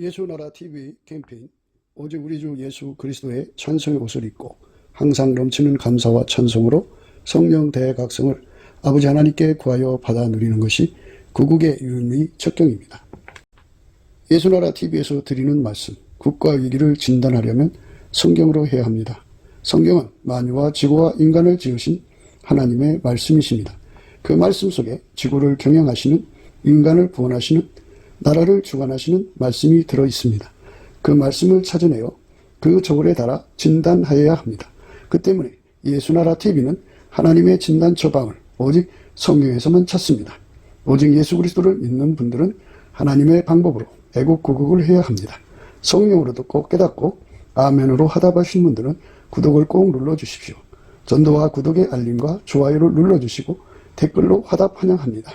예수나라 TV 캠페인 오직 우리 주 예수 그리스도의 찬송의 옷을 입고 항상 넘치는 감사와 찬송으로 성령 대각성을 아버지 하나님께 구하여 받아 누리는 것이 구국의 유일무이 척경입니다. 예수나라 TV에서 드리는 말씀, 국가 위기를 진단하려면 성경으로 해야 합니다. 성경은 만유와 지구와 인간을 지으신 하나님의 말씀이십니다. 그 말씀 속에 지구를 경영하시는, 인간을 구원하시는, 나라를 주관하시는 말씀이 들어있습니다. 그 말씀을 찾아내어 그 저울에 달아 진단하여야 합니다. 그 때문에 예수나라 TV는 하나님의 진단 처방을 오직 성경에서만 찾습니다. 오직 예수 그리스도를 믿는 분들은 하나님의 방법으로 애국구국을 해야 합니다. 성령으로 듣고 깨닫고 아멘으로 화답하신 분들은 구독을 꼭 눌러주십시오. 전도와 구독의 알림과 좋아요를 눌러주시고 댓글로 화답 환영합니다.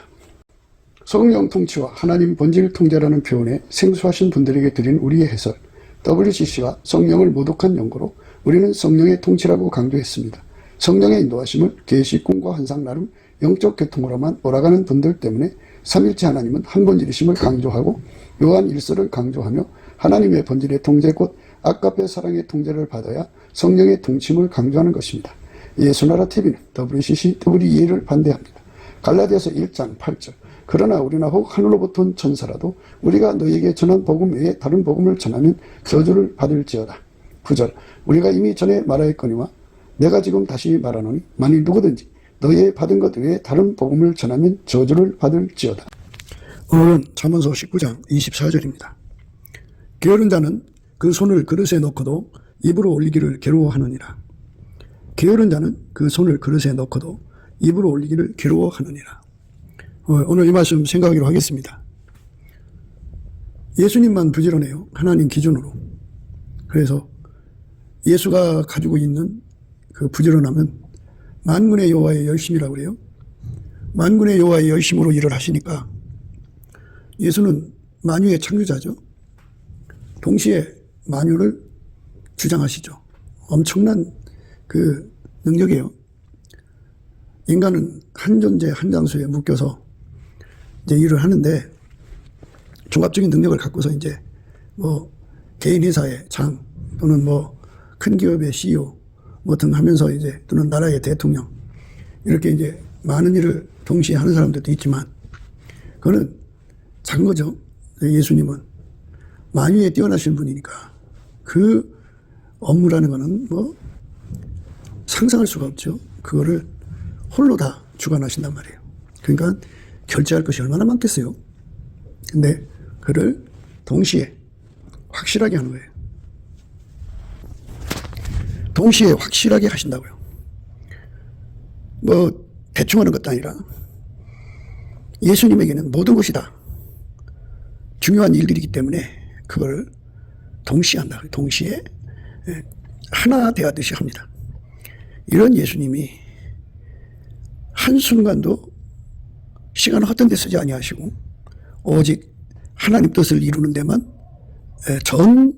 성령 통치와 하나님 본질 통제라는 표현에 생소하신 분들에게 드린 우리의 해설, WCC가 성령을 모독한 연고로 우리는 성령의 통치라고 강조했습니다. 성령의 인도하심을 계시, 꿈과 환상 나름 영적 계통으로만 몰아가는 분들 때문에 삼일체 하나님은 한 본질이심을 강조하고 요한 1서를 강조하며 하나님의 본질의 통제 곧 아까페 사랑의 통제를 받아야 성령의 통치임을 강조하는 것입니다. 예수나라 TV는 WCC, WEA를 반대합니다. 갈라디아서 1장 8절 그러나 우리나 혹 하늘로부터 온 천사라도 우리가 너희에게 전한 복음 외에 다른 복음을 전하면 저주를 받을지어다. 9절 우리가 이미 전에 말하였거니와 내가 지금 다시 말하노니 만일 누구든지 너희의 받은 것 외에 다른 복음을 전하면 저주를 받을지어다. 오늘은 잠언서 19장 24절입니다. 게으른 자는 그 손을 그릇에 넣고도 입으로 올리기를 괴로워하느니라. 게으른 자는 그 손을 그릇에 넣고도 입으로 올리기를 괴로워하느니라. 오늘 이 말씀 생각하기로 하겠습니다. 예수님만 부지런해요. 하나님 기준으로. 그래서 예수가 가지고 있는 그 부지런함은 만군의 여호와의 열심이라고 그래요. 만군의 여호와의 열심으로 일을 하시니까 예수는 만유의 창조자죠. 동시에 만유를 주장하시죠. 엄청난 그 능력이에요. 인간은 한 존재 한 장소에 묶여서 이제 일을 하는데 종합적인 능력을 갖고서 이제 뭐 개인 회사의 장 또는 뭐 큰 기업의 CEO 뭐 등 하면서 이제 또는 나라의 대통령 이렇게 이제 많은 일을 동시에 하는 사람들도 있지만 그거는 작은 거죠. 예수님은 만유에 뛰어나신 분이니까 그 업무라는 거는 뭐 상상할 수가 없죠. 그거를 홀로 다 주관하신단 말이에요. 그러니까 결제할 것이 얼마나 많겠어요. 근데 그를 동시에 확실하게 하는 거예요. 동시에 확실하게 하신다고요. 뭐 대충 하는 것도 아니라 예수님에게는 모든 것이 다 중요한 일들이기 때문에 그걸 동시에 한다. 동시에 하나 되었듯이 합니다. 이런 예수님이 한순간도 시간을 헛된 데 쓰지 아니하시고 오직 하나님 뜻을 이루는 데만 전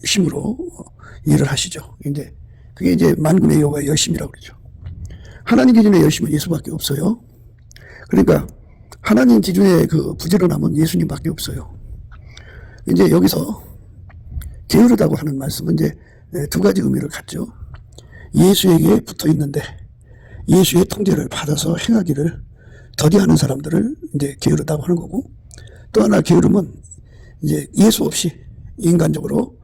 힘으로 일을 하시죠. 이제 그게 이제 만군의 여호와의 열심이라고 그러죠. 하나님 기준의 열심은 예수밖에 없어요. 그러니까 하나님 기준의 그 부지런함은 예수님밖에 없어요. 이제 여기서 게으르다고 하는 말씀은 이제 두 가지 의미를 갖죠. 예수에게 붙어 있는데 예수의 통제를 받아서 행하기를 더디하는 사람들을 이제 게으르다고 하는 거고, 또 하나 게으름은 이제 예수 없이 인간적으로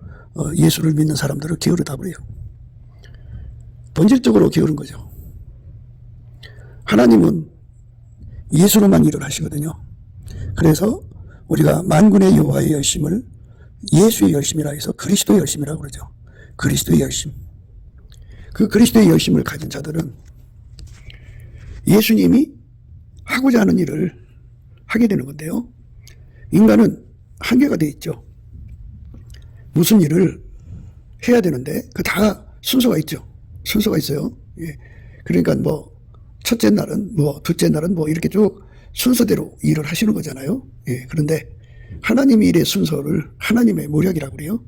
예수를 믿는 사람들을 게으르다고 해요. 본질적으로 게으른 거죠. 하나님은 예수로만 일을 하시거든요. 그래서 우리가 만군의 여호와의 열심을 예수의 열심이라 해서 그리스도의 열심이라고 그러죠. 그리스도의 열심. 그 그리스도의 열심을 가진 자들은 예수님이 하고자 하는 일을 하게 되는 건데요. 인간은 한계가 돼 있죠. 무슨 일을 해야 되는데 그 다 순서가 있죠. 순서가 있어요. 예. 그러니까 뭐 첫째 날은 뭐 둘째 날은 뭐 이렇게 쭉 순서대로 일을 하시는 거잖아요. 예. 그런데 하나님의 일의 순서를 하나님의 모략이라고 그래요.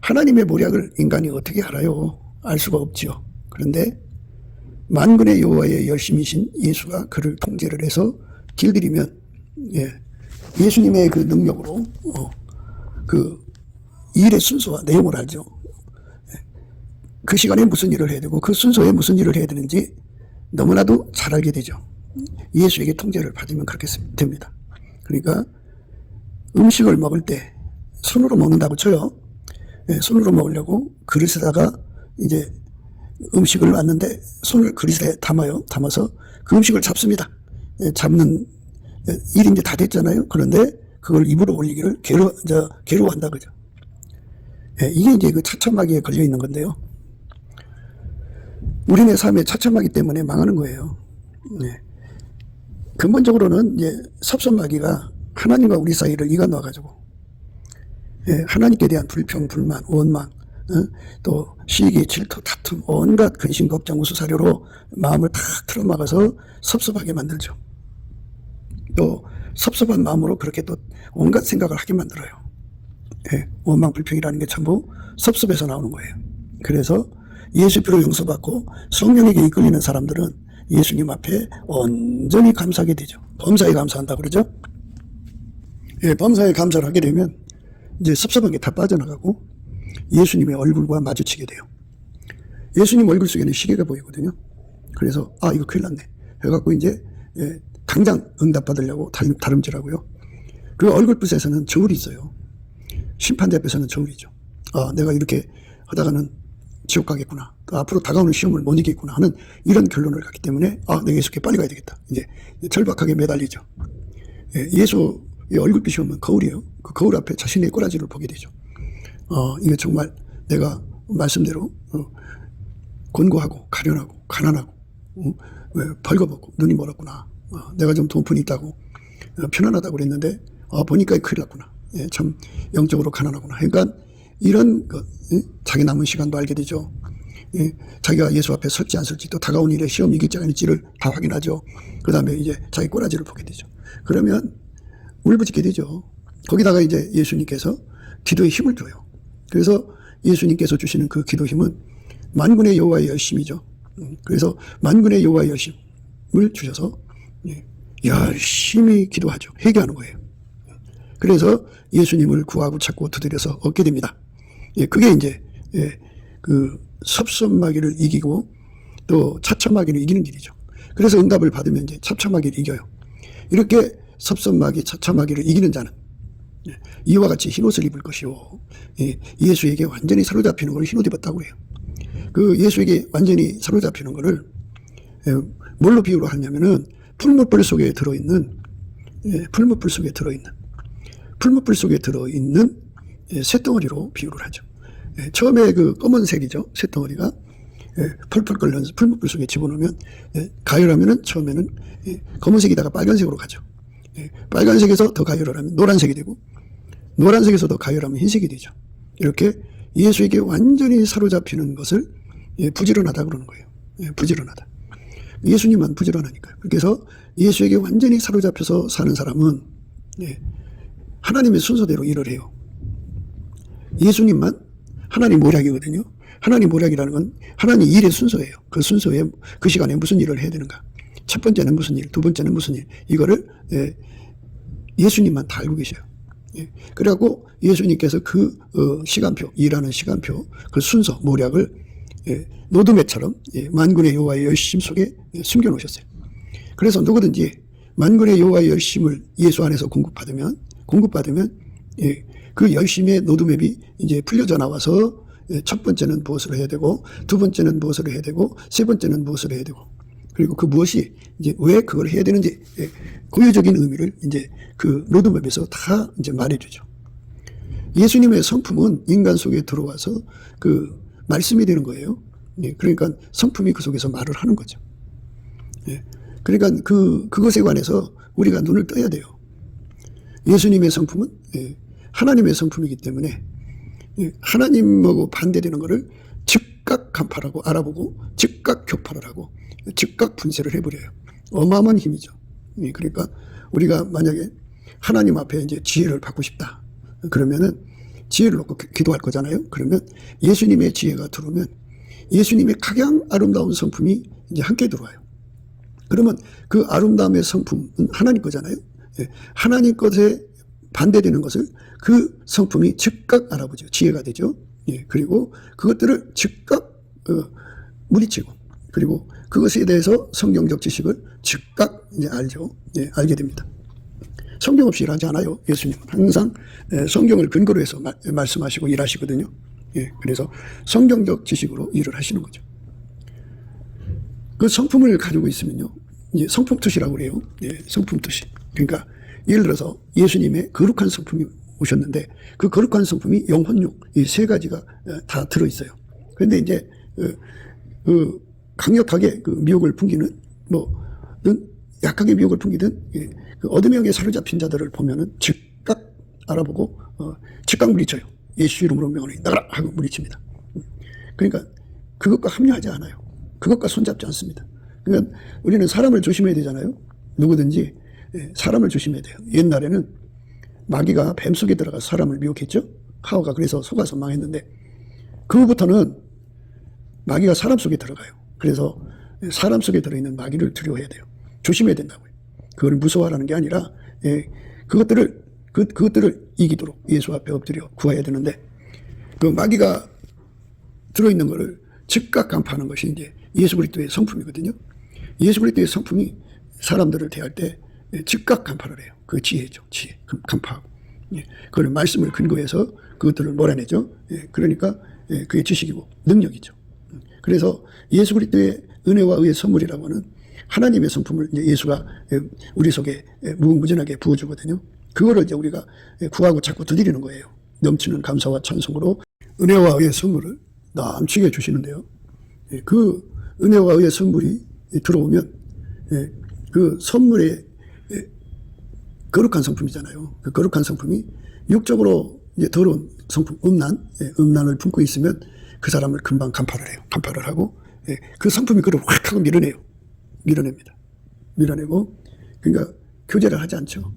하나님의 모략을 인간이 어떻게 알아요? 알 수가 없지요. 그런데 만군의 여호와의 열심이신 예수가 그를 통제를 해서 길들이면 예수님의 그 능력으로 그 일의 순서와 내용을 알죠. 그 시간에 무슨 일을 해야 되고 그 순서에 무슨 일을 해야 되는지 너무나도 잘 알게 되죠. 예수에게 통제를 받으면 그렇게 됩니다. 그러니까 음식을 먹을 때 손으로 먹는다고 쳐요. 손으로 먹으려고 그릇에다가 이제 음식을 놨는데 손을 그릇에 담아서 그 음식을 잡습니다. 잡는 일이 이제 다 됐잖아요. 그런데 그걸 입으로 올리기를 괴로워한다 그죠. 이게 이제 그 차차마귀에 걸려 있는 건데요. 우리네 삶에 차차마귀 때문에 망하는 거예요. 근본적으로는 이제 섭섭마귀가 하나님과 우리 사이를 이가 놔가지고 하나님께 대한 불평, 불만, 원망, 또 시기, 질투, 다툼, 온갖 근심, 걱정, 우수사료로 마음을 탁 틀어막아서 섭섭하게 만들죠. 또 섭섭한 마음으로 그렇게 또 온갖 생각을 하게 만들어요. 원망, 불평이라는 게 전부 섭섭에서 나오는 거예요. 그래서 예수 피로 용서받고 성령에게 이끌리는 사람들은 예수님 앞에 온전히 감사하게 되죠. 범사에 감사한다 그러죠. 범사에 감사를 하게 되면 이제 섭섭한 게 다 빠져나가고 예수님의 얼굴과 마주치게 돼요. 예수님 얼굴 속에는 시계가 보이거든요. 그래서 이거 큰일 났네 해갖고 이제 당장 응답받으려고 다름질하고요. 그 얼굴빛에서는 저울이 있어요. 심판대 앞에서는 저울이죠. 내가 이렇게 하다가는 지옥 가겠구나. 또 앞으로 다가오는 시험을 못 이기겠구나 하는 이런 결론을 갖기 때문에 내가 예수께 빨리 가야 되겠다. 이제 절박하게 매달리죠. 예수의 얼굴빛이 오면 거울이에요. 그 거울 앞에 자신의 꼬라지를 보게 되죠. 이게 정말 내가 말씀대로 곤고하고 가련하고 가난하고 벌거벗고 눈이 멀었구나. 내가 좀 돈푼이 있다고 편안하다고 그랬는데 보니까 큰일 났구나. 참 영적으로 가난하구나. 그러니까 이런 자기 남은 시간도 알게 되죠. 자기가 예수 앞에 설지 안 설지 또 다가온 일에 시험 이길지 아닐지를 다 확인하죠. 그 다음에 이제 자기 꼬라지를 보게 되죠. 그러면 울부짖게 되죠. 거기다가 이제 예수님께서 기도에 힘을 줘요. 그래서 예수님께서 주시는 그 기도 힘은 만군의 여호와의 열심이죠. 그래서 만군의 여호와의 열심을 주셔서 열심히 기도하죠. 회개하는 거예요. 그래서 예수님을 구하고 찾고 두드려서 얻게 됩니다. 그게 이제 그 섭섭마귀를 이기고 또 차차마귀를 이기는 길이죠. 그래서 응답을 받으면 이제 차차마귀를 이겨요. 이렇게 섭섭마귀, 차차마귀를 이기는 자는 이와 같이 흰옷을 입을 것이요. 예수에게 완전히 사로잡히는 걸 흰옷 입었다고 해요. 그 예수에게 완전히 사로잡히는 거를 뭘로 비유를 하냐면은 풀무불 속에 들어있는 쇳덩어리로 비유를 하죠. 처음에 그 검은색이죠. 쇳덩어리가 펄펄 끓는 풀무불 속에 집어넣으면 가열하면은 처음에는 검은색이다가 빨간색으로 가죠. 빨간색에서 더 가열을 하면 노란색이 되고 노란색에서 더 가열하면 흰색이 되죠. 이렇게 예수에게 완전히 사로잡히는 것을 부지런하다 그러는 거예요. 부지런하다. 예수님만 부지런하니까요. 그래서 예수에게 완전히 사로잡혀서 사는 사람은 하나님의 순서대로 일을 해요. 예수님만 하나님 모략이거든요. 하나님 모략이라는 건 하나님 일의 순서예요. 그 순서에 그 시간에 무슨 일을 해야 되는가. 첫 번째는 무슨 일, 두 번째는 무슨 일. 이거를 예수님만 다 알고 계셔요. 그래갖고 예수님께서 그 시간표, 일하는 시간표, 그 순서, 모략을 노드매처럼 만군의 여호와의 열심 속에 숨겨놓으셨어요. 그래서 누구든지 만군의 여호와의 열심을 예수 안에서 공급받으면 그 열심의 노드맵이 이제 풀려져 나와서 첫 번째는 무엇을 해야 되고, 두 번째는 무엇을 해야 되고, 세 번째는 무엇을 해야 되고, 그리고 그 무엇이 이제 왜 그걸 해야 되는지 고유적인 의미를 이제 그 로드맵에서 다 이제 말해주죠. 예수님의 성품은 인간 속에 들어와서 그 말씀이 되는 거예요. 그러니까 성품이 그 속에서 말을 하는 거죠. 그러니까 그것에 관해서 우리가 눈을 떠야 돼요. 예수님의 성품은 하나님의 성품이기 때문에 하나님하고 반대되는 것을 즉각 간파하고 알아보고 즉각 격파를 하고 즉각 분쇄를 해버려요. 어마어마한 힘이죠. 그러니까 우리가 만약에 하나님 앞에 이제 지혜를 받고 싶다 그러면은 지혜를 놓고 기도할 거잖아요. 그러면 예수님의 지혜가 들어오면 예수님의 가장 아름다운 성품이 이제 함께 들어와요. 그러면 그 아름다움의 성품은 하나님 거잖아요. 하나님 것에 반대되는 것을 그 성품이 즉각 알아보죠. 지혜가 되죠. 그리고 그것들을 즉각 물리치고, 그리고 그것에 대해서 성경적 지식을 즉각 이제 알죠. 알게 됩니다. 성경 없이 일하지 않아요. 예수님은 항상 성경을 근거로 해서 말씀하시고 일하시거든요. 그래서 성경적 지식으로 일을 하시는 거죠. 그 성품을 가지고 있으면요, 성품투시라고 그래요. 성품투시. 그러니까 예를 들어서 예수님의 거룩한 성품이 오셨는데 그 거룩한 성품이 영혼육 이 세 가지가 다 들어 있어요. 그런데 이제 강력하게 그 미혹을 풍기는 약하게 미혹을 풍기든 그 어둠의 영에 사로잡힌 자들을 보면은 즉각 알아보고 즉각 물리쳐요. 예수 이름으로 명하노니 나가라 하고 물리칩니다. 그러니까 그것과 합류하지 않아요. 그것과 손잡지 않습니다. 그러니까 우리는 사람을 조심해야 되잖아요. 누구든지 사람을 조심해야 돼요. 옛날에는 마귀가 뱀 속에 들어가서 사람을 미혹했죠. 하와가 그래서 속아서 망했는데 그 후부터는 마귀가 사람 속에 들어가요. 그래서 사람 속에 들어있는 마귀를 두려워해야 돼요. 조심해야 된다고요. 그걸 무서워하라는 게 아니라 그것들을 이기도록 예수 앞에 엎드려 구해야 되는데 그 마귀가 들어있는 것을 즉각 간파하는 것이 이제 예수 그리스도의 성품이거든요. 예수 그리스도의 성품이 사람들을 대할 때 즉각 간파를 해요. 그 지혜죠. 지혜. 간파하고. 그걸 말씀을 근거해서 그것들을 몰아내죠. 그러니까 그게 지식이고 능력이죠. 그래서 예수 그리스도의 은혜와 의의 선물이라고 하는 하나님의 성품을 이제 예수가 우리 속에 무궁무진하게 부어주거든요. 그거를 이제 우리가 구하고 자꾸 두드리는 거예요. 넘치는 감사와 찬송으로 은혜와 의의 선물을 넘치게 주시는데요. 그 은혜와 의의 선물이 들어오면 그 선물의 거룩한 성품이잖아요. 그 거룩한 성품이 육적으로 이제 더러운 성품, 음란을 품고 있으면 그 사람을 금방 간파를 해요. 간파를 하고 그 성품이 그를 확 하고 밀어냅니다. 밀어내고 그러니까 교제를 하지 않죠.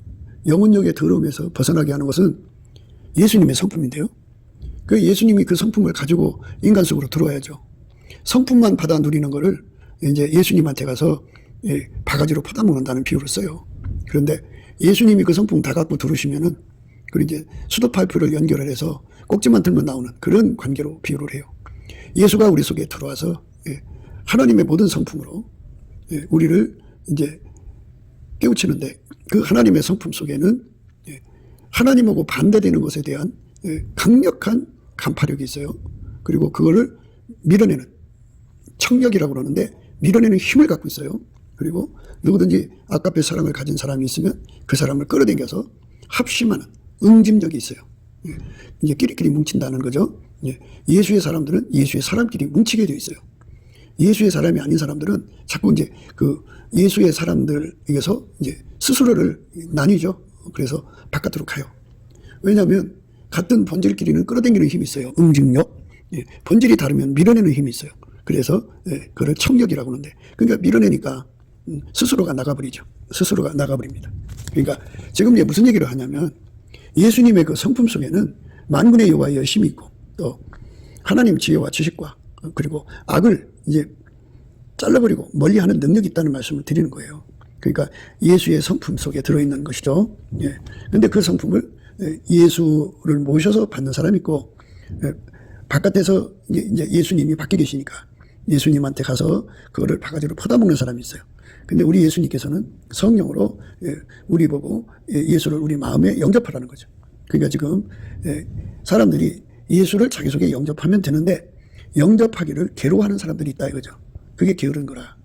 영혼력의 더러움에서 벗어나게 하는 것은 예수님의 성품인데요. 그 예수님이 그 성품을 가지고 인간 속으로 들어와야죠. 성품만 받아 누리는 거를 이제 예수님한테 가서 바가지로 퍼다먹는다는 비유를 써요. 그런데 예수님이 그 성품 다 갖고 들어오시면은 그리고 이제 수도파이프를 연결을 해서 꼭지만 들면 나오는 그런 관계로 비유를 해요. 예수가 우리 속에 들어와서 하나님의 모든 성품으로 우리를 이제 깨우치는데 그 하나님의 성품 속에는 하나님하고 반대되는 것에 대한 강력한 간파력이 있어요. 그리고 그거를 밀어내는 청력이라고 그러는데 밀어내는 힘을 갖고 있어요. 그리고 누구든지 아까의 사랑을 가진 사람이 있으면 그 사람을 끌어당겨서 합심하는 응집력이 있어요. 이제 끼리끼리 뭉친다는 거죠. 예수의 사람들은 예수의 사람끼리 뭉치게 되어 있어요. 예수의 사람이 아닌 사람들은 자꾸 이제 그 예수의 사람들에게서 이제 스스로를 나뉘죠. 그래서 바깥으로 가요. 왜냐하면 같은 본질끼리는 끌어당기는 힘이 있어요. 응집력. 본질이 다르면 밀어내는 힘이 있어요. 그래서 그걸 청력이라고 하는데 그러니까 밀어내니까 스스로가 나가버리죠. 스스로가 나가버립니다. 그러니까 지금 이제 무슨 얘기를 하냐면 예수님의 그 성품 속에는 만군의 여호와의 열심이 있고 또 하나님 지혜와 지식과 그리고 악을 이제 잘라버리고 멀리하는 능력이 있다는 말씀을 드리는 거예요. 그러니까 예수의 성품 속에 들어있는 것이죠. 그런데 그 성품을 예수를 모셔서 받는 사람이 있고 바깥에서 이제 예수님이 밖에 계시니까 예수님한테 가서 그거를 바가지로 퍼다먹는 사람이 있어요. 근데 우리 예수님께서는 성령으로 우리 보고 예수를 우리 마음에 영접하라는 거죠. 그러니까 지금 사람들이 예수를 자기 속에 영접하면 되는데 영접하기를 괴로워하는 사람들이 있다 이거죠. 그게 게으른 거라.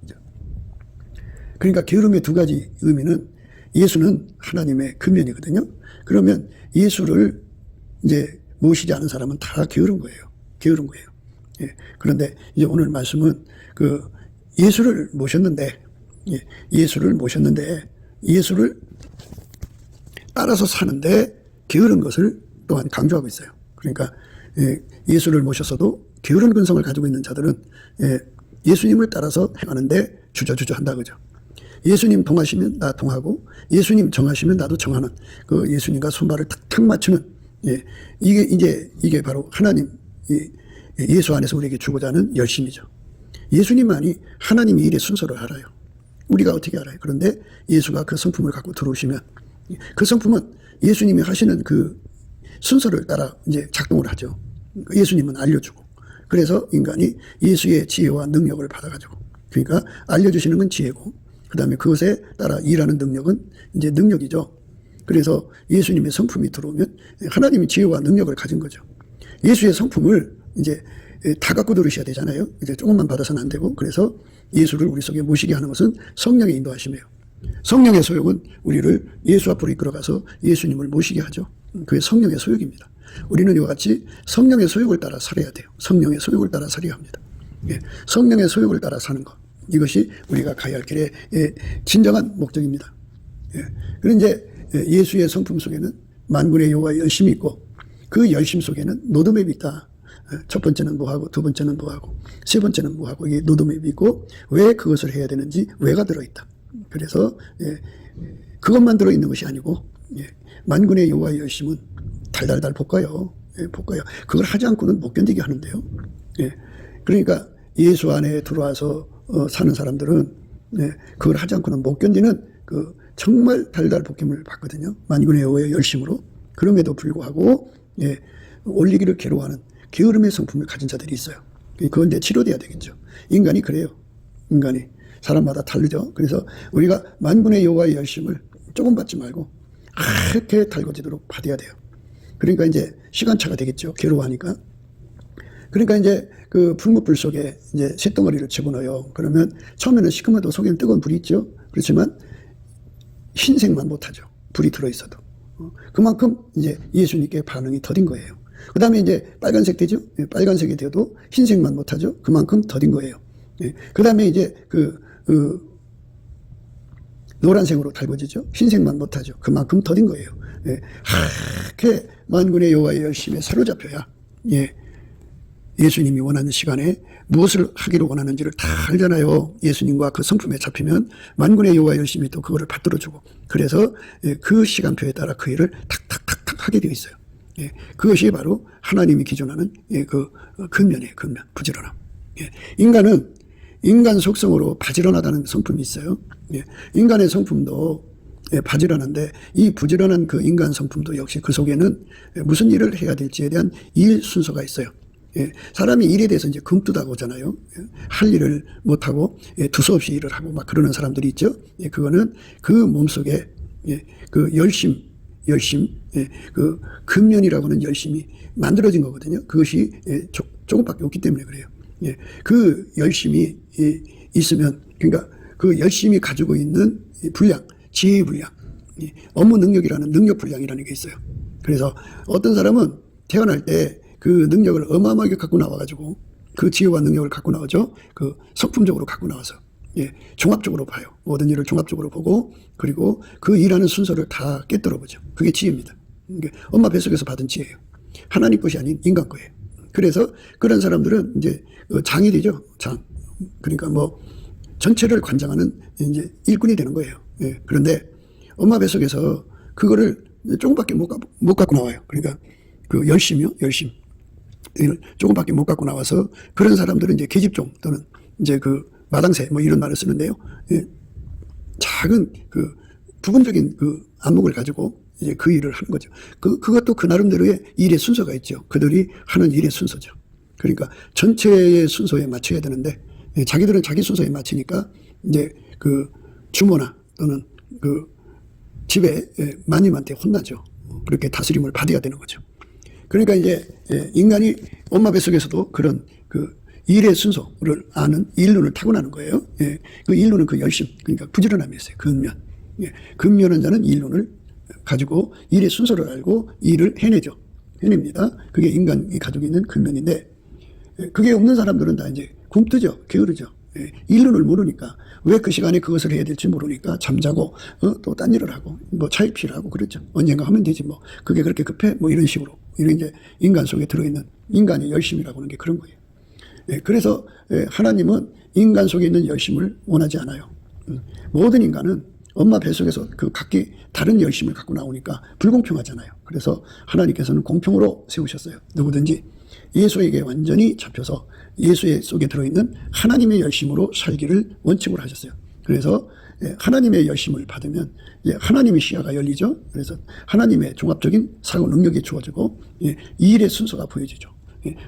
그러니까 게으름의 두 가지 의미는 예수는 하나님의 근면이거든요. 그러면 예수를 이제 모시지 않은 사람은 다 게으른 거예요. 게으른 거예요. 그런데 이제 오늘 말씀은 그 예수를 모셨는데 예수를 따라서 사는데 게으른 것을 또한 강조하고 있어요. 그러니까 예수를 모셨어도 게으른 근성을 가지고 있는 자들은 예수님을 따라서 행하는데 주저주저 한다 그죠. 예수님 동하시면 나 동하고 예수님 정하시면 나도 정하는 그 예수님과 손발을 탁탁 맞추는 이게 바로 하나님 예수 안에서 우리에게 주고자 하는 열심이죠. 예수님만이 하나님의 일의 순서를 알아요. 우리가 어떻게 알아요? 그런데 예수가 그 성품을 갖고 들어오시면 그 성품은 예수님이 하시는 그 순서를 따라 이제 작동을 하죠. 예수님은 알려주고, 그래서 인간이 예수의 지혜와 능력을 받아가지고, 그러니까 알려주시는 건 지혜고, 그 다음에 그것에 따라 일하는 능력은 이제 능력이죠. 그래서 예수님의 성품이 들어오면 하나님이 지혜와 능력을 가진 거죠. 예수의 성품을 이제 다 갖고 들으셔야 되잖아요. 이제 조금만 받아서는 안 되고, 그래서 예수를 우리 속에 모시게 하는 것은 성령의 인도하심이에요. 성령의 소욕은 우리를 예수 앞으로 이끌어가서 예수님을 모시게 하죠. 그게 성령의 소욕입니다. 우리는 이와 같이 성령의 소욕을 따라 살아야 돼요. 성령의 소욕을 따라 살아야 합니다. 예, 성령의 소욕을 따라 사는 것, 이것이 우리가 가야 할 길의 진정한 목적입니다. 예, 그런데 이제 예수의 성품 속에는 만군의 여호와의 열심이 있고, 그 열심 속에는 노드맵이 있다. 첫 번째는 뭐하고, 두 번째는 뭐하고, 세 번째는 뭐하고, 이게 노드맵이 있고, 왜 그것을 해야 되는지 왜가 들어있다. 그래서 그것만 들어있는 것이 아니고, 만군의 여호와의 열심은 달달달 볶아요. 볶아요. 그걸 하지 않고는 못 견디게 하는데요. 그러니까 예수 안에 들어와서 사는 사람들은 그걸 하지 않고는 못 견디는 그 정말 달달 볶임을 받거든요. 만군의 여호와의 열심으로. 그럼에도 불구하고 올리기를 괴로워하는 게으름의 성품을 가진 자들이 있어요. 그건 이제 치료돼야 되겠죠. 인간이 그래요. 인간이 사람마다 다르죠. 그래서 우리가 만군의 여호와의 열심을 조금 받지 말고 그렇게 달궈지도록 받아야 돼요. 그러니까 이제 시간차가 되겠죠. 괴로워하니까. 그러니까 이제 그 풀무불 속에 이제 쇳덩어리를 집어넣어요. 그러면 처음에는 시커멓고 속에는 뜨거운 불이 있죠. 그렇지만 흰색만 못하죠. 불이 들어있어도. 그만큼 이제 예수님께 반응이 더딘 거예요. 그 다음에 이제 빨간색 되죠. 빨간색이 되어도 흰색만 못하죠. 그만큼 더딘 거예요. 그 다음에 이제 노란색으로 달궈지죠. 흰색만 못하죠. 그만큼 더딘 거예요. 그렇게 만군의 여호와의 열심에 사로잡혀야 예수님이 원하는 시간에 무엇을 하기를 원하는지를 다 알잖아요. 예수님과 그 성품에 잡히면 만군의 여호와의 열심이 또 그거를 받들어주고, 그래서 그 시간표에 따라 그 일을 탁탁탁탁 하게 되어 있어요. 그것이 바로 하나님이 기존하는 그 근면이에요. 근면, 부지런함. 인간은 인간 속성으로 바지런하다는 성품이 있어요. 인간의 성품도 바지런한데, 이 부지런한 그 인간 성품도 역시 그 속에는 무슨 일을 해야 될지에 대한 일 순서가 있어요. 사람이 일에 대해서 이제 금뜨다고 하잖아요. 할 일을 못하고 두서없이 일을 하고 막 그러는 사람들이 있죠. 그거는 그 몸속에 그 열심, 그 근면이라고 하는 열심이 만들어진 거거든요. 그것이 조금밖에 없기 때문에 그래요. 그 열심이 있으면, 그러니까 그 열심이 가지고 있는 분량, 지혜의 분량, 업무 능력이라는 능력 분량이라는 게 있어요. 그래서 어떤 사람은 태어날 때 그 능력을 어마어마하게 갖고 나와가지고, 그 지혜와 능력을 갖고 나오죠. 그 성품적으로 갖고 나와서 종합적으로 봐요. 모든 일을 종합적으로 보고, 그리고 그 일하는 순서를 다 깨뜨려 보죠. 그게 지혜입니다. 엄마 뱃속에서 받은 지혜예요. 하나님 것이 아닌 인간 거예요. 그래서 그런 사람들은 이제 장이 되죠. 장. 그러니까 뭐 전체를 관장하는 이제 일꾼이 되는 거예요. 그런데 엄마 뱃속에서 그거를 조금밖에 못 갖고 나와요. 그러니까 그 열심이요, 열심. 조금밖에 못 갖고 나와서, 그런 사람들은 이제 계집종 또는 이제 그 마당새 뭐 이런 말을 쓰는데요. 작은 그 부분적인 그 안목을 가지고 이제 그 일을 하는 거죠. 그것도 그 나름대로의 일의 순서가 있죠. 그들이 하는 일의 순서죠. 그러니까 전체의 순서에 맞춰야 되는데, 자기들은 자기 순서에 맞추니까 이제 그 주모나 또는 그 집에 마님한테 혼나죠. 그렇게 다스림을 받아야 되는 거죠. 그러니까 이제 인간이 엄마 뱃속에서도 그런 그 일의 순서를 아는 일론을 타고나는 거예요. 그 일론은 그 열심, 그러니까 부지런함이 있어요. 근면. 근면한 자는 일론을 가지고 일의 순서를 알고 일을 해냅니다. 그게 인간이 가지고 있는 근면인데, 그게 없는 사람들은 다 이제 굼뜨죠. 게으르죠. 일론을 모르니까, 왜 그 시간에 그것을 해야 될지 모르니까 잠자고 또 딴 일을 하고 뭐 차일피일 하고 그렇죠. 언젠가 하면 되지 뭐, 그게 그렇게 급해 뭐 이런 식으로. 이런 이제 인간 속에 들어있는 인간의 열심이라고 하는 게 그런 거예요. 그래서 하나님은 인간 속에 있는 열심을 원하지 않아요. 모든 인간은 엄마 뱃속에서 그 각기 다른 열심을 갖고 나오니까 불공평하잖아요. 그래서 하나님께서는 공평으로 세우셨어요. 누구든지 예수에게 완전히 잡혀서 예수의 속에 들어있는 하나님의 열심으로 살기를 원칙으로 하셨어요. 그래서 하나님의 열심을 받으면 하나님의 시야가 열리죠. 그래서 하나님의 종합적인 사고 능력이 주어지고 이 일의 순서가 보여지죠.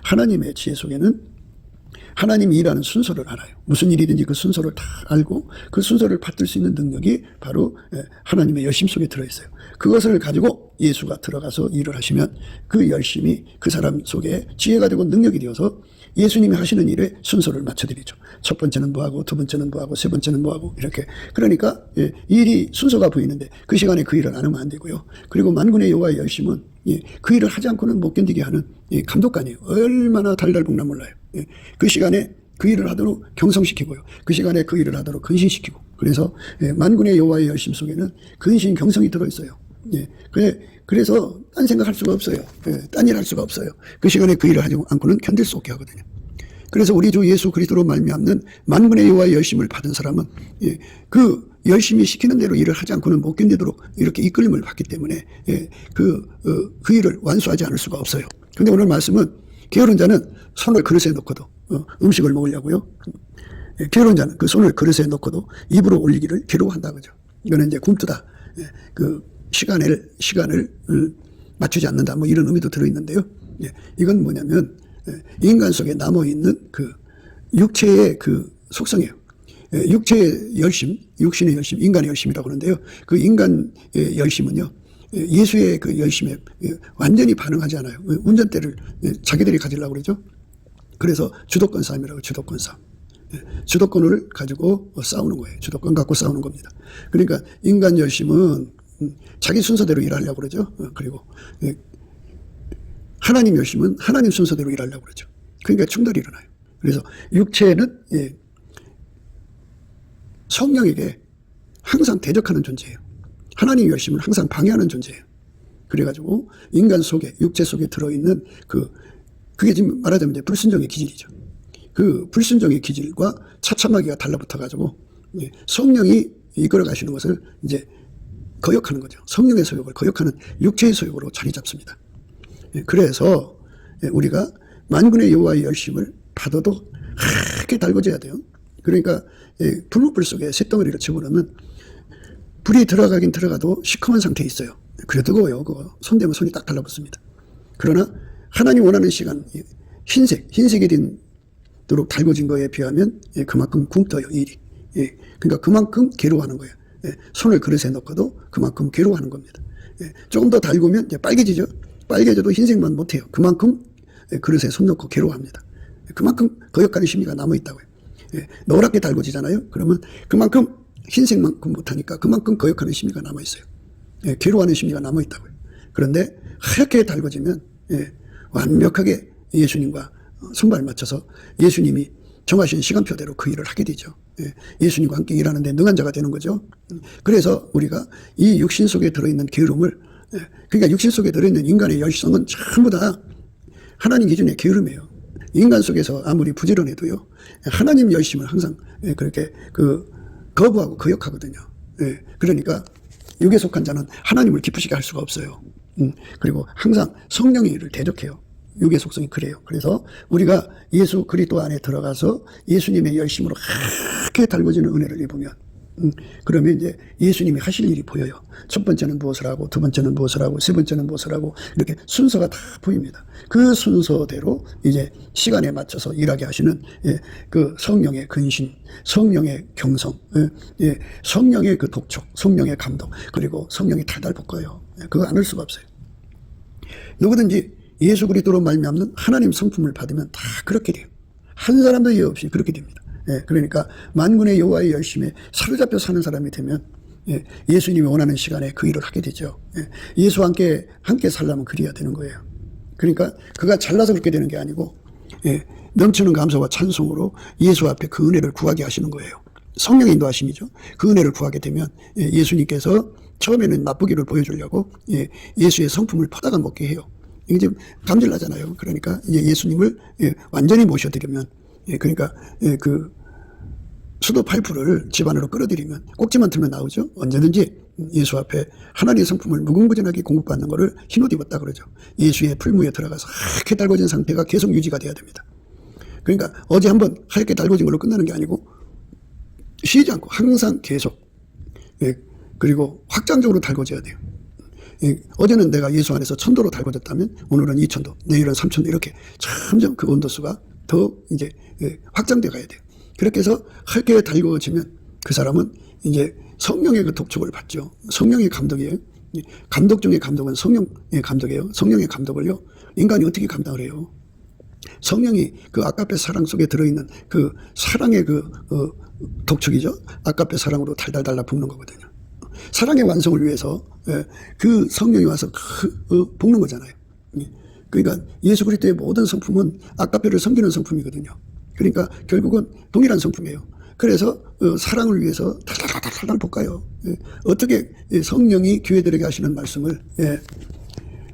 하나님의 지혜 속에는 하나님이 일하는 순서를 알아요. 무슨 일이든지 그 순서를 다 알고 그 순서를 받들 수 있는 능력이 바로 하나님의 열심 속에 들어있어요. 그것을 가지고 예수가 들어가서 일을 하시면 그 열심이 그 사람 속에 지혜가 되고 능력이 되어서 예수님이 하시는 일에 순서를 맞춰드리죠. 첫 번째는 뭐하고 두 번째는 뭐하고 세 번째는 뭐하고 이렇게. 그러니까 일이 순서가 보이는데 그 시간에 그 일을 안 하면 안 되고요. 그리고 만군의 여호와의 열심은 그 일을 하지 않고는 못 견디게 하는 감독관이에요. 얼마나 달달볶나 몰라요. 그 시간에 그 일을 하도록 경성시키고요. 그 시간에 그 일을 하도록 근신시키고. 그래서 만군의 여호와의 열심 속에는 근신 경성이 들어있어요. 그래서 딴 생각할 수가 없어요. 딴 일 할 수가 없어요. 그 시간에 그 일을 하지 않고는 견딜 수 없게 하거든요. 그래서 우리 주 예수 그리스도로 말미암는 만군의 여호와의 열심을 받은 사람은 그 열심히 시키는 대로 일을 하지 않고는 못 견디도록 이렇게 이끌림을 받기 때문에 그 일을 완수하지 않을 수가 없어요. 그런데 오늘 말씀은 게으른 자는 손을 그릇에 넣고도 음식을 먹으려고요. 게으른 자는 그 손을 그릇에 넣고도 입으로 올리기를 괴로워한다 그죠. 이거는 이제 굶뜨다. 그 시간을 맞추지 않는다. 뭐 이런 의미도 들어있는데요. 이건 뭐냐면 인간 속에 남아있는 그 육체의 그 속성이에요. 육체의 열심, 육신의 열심, 인간의 열심이라고 하는데요. 그 인간의 열심은요. 예수의 그 열심에 완전히 반응하지 않아요. 운전대를 자기들이 가지려고 그러죠. 그래서 주도권 싸움이라고 주도권 싸움. 주도권을 가지고 싸우는 거예요. 주도권 갖고 싸우는 겁니다. 그러니까 인간 열심은 자기 순서대로 일하려고 그러죠. 그리고 하나님 열심은 하나님 순서대로 일하려고 그러죠. 그러니까 충돌이 일어나요. 그래서 육체는 성령에게 항상 대적하는 존재예요. 하나님 열심을 항상 방해하는 존재예요. 그래가지고 인간 속에 육체 속에 들어있는 그게 지금 말하자면 이제 불순종의 기질이죠. 그 불순종의 기질과 차참하기가 달라붙어가지고 성령이 이끌어 가시는 것을 이제 거역하는 거죠. 성령의 소욕을 거역하는 육체의 소욕으로 자리 잡습니다. 그래서 우리가 만군의 여호와의 열심을 받아도 하얗게 달궈져야 돼요. 그러니까 불목불 속에 쇳덩어리를 집어넣으면 불이 들어가긴 들어가도 시커먼 상태에 있어요. 그래 뜨거워요. 그거 손대면 손이 딱 달라붙습니다. 그러나 하나님 원하는 시간 흰색이 되도록 달궈진 거에 비하면 그만큼 굶떠요 일이. 그러니까 그만큼 괴로워하는 거예요. 손을 그릇에 넣고도 그만큼 괴로워하는 겁니다. 조금 더 달구면 이제 빨개지죠. 빨개져도 흰색만 못해요. 그만큼 그릇에 손 넣고 괴로워합니다. 그만큼 거역하는 심리가 남아있다고요. 노랗게 달궈지잖아요. 그러면 그만큼 흰색만큼 못하니까 그만큼 거역하는 심리가 남아있어요. 괴로워하는 심리가 남아있다고요. 그런데 하얗게 달궈지면 완벽하게 예수님과 손발 맞춰서 예수님이 정하신 시간표대로 그 일을 하게 되죠. 예수님과 함께 일하는데 능한 자가 되는 거죠. 그래서 우리가 이 육신 속에 들어있는 게으름을 그러니까 육신 속에 들어있는 인간의 열성은 전부 다 하나님 기준의 게으름이에요. 인간 속에서 아무리 부지런해도요. 하나님 열심을 항상 그렇게 거부하고 거역하거든요. 그러니까 육에 속한 자는 하나님을 기쁘시게 할 수가 없어요. 그리고 항상 성령의 일을 대적해요. 육의 속성이 그래요. 그래서 우리가 예수 그리스도 안에 들어가서 예수님의 열심으로 하얗게 달궈지는 은혜를 입으면 그러면 이제 예수님이 하실 일이 보여요. 첫 번째는 무엇을 하고 두 번째는 무엇을 하고 세 번째는 무엇을 하고 이렇게 순서가 다 보입니다. 그 순서대로 이제 시간에 맞춰서 일하게 하시는 그 성령의 근신, 성령의 경성, 성령의 그 독촉, 성령의 감동, 그리고 성령이 달달 볶아요. 그거 안 할 수가 없어요. 누구든지 예수 그리스도로 말미암는 하나님 성품을 받으면 다 그렇게 돼요. 한 사람도 예 없이 그렇게 됩니다. 그러니까 만군의 여호와의 열심에 사로잡혀 사는 사람이 되면 예수님이 원하는 시간에 그 일을 하게 되죠. 예수와 함께 살려면 그래야 되는 거예요. 그러니까 그가 잘나서 그렇게 되는 게 아니고 넘치는 감사와 찬송으로 예수 앞에 그 은혜를 구하게 하시는 거예요. 성령의 인도하심이죠. 그 은혜를 구하게 되면 예수님께서 처음에는 맛보기를 보여주려고 예수의 성품을 퍼다가 먹게 해요. 이게 지금 감질나잖아요. 그러니까 이제 예수님을 완전히 모셔드리면 그러니까 그 수도 파이프를 집 안으로 끌어들이면 꼭지만 틀면 나오죠. 언제든지 예수 앞에 하나님의 성품을 무궁무진하게 공급받는 것을 흰옷 입었다 그러죠. 예수의 풀무에 들어가서 하얗게 달궈진 상태가 계속 유지가 돼야 됩니다. 그러니까 어제 한번 하얗게 달궈진 걸로 끝나는 게 아니고 쉬지 않고 항상 계속, 예, 그리고 확장적으로 달궈져야 돼요. 예, 어제는 내가 예수 안에서 1000도로 달궈졌다면 오늘은 2000도, 내일은 3000도 이렇게 점점 그 온도수가 더 이제 확장돼 가야 돼요. 그렇게 해서 하게 달궈지면 그 사람은 이제 성령의 그 독촉을 받죠. 성령의 감독이에요. 감독 중에 감독은 성령의 감독이에요. 성령의 감독을요, 인간이 어떻게 감당을 해요? 성령이 그 아까페 사랑 속에 들어있는 그 사랑의 그 독촉이죠. 아까페 사랑으로 달달달달 볶는 거거든요. 사랑의 완성을 위해서 그 성령이 와서 볶는 거잖아요. 그러니까 예수 그리스도의 모든 성품은 아까페를 섬기는 성품이거든요. 그러니까 결국은 동일한 성품이에요. 그래서 사랑을 위해서 달달달달 볶아요. 어떻게 성령이 교회들에게 하시는 말씀을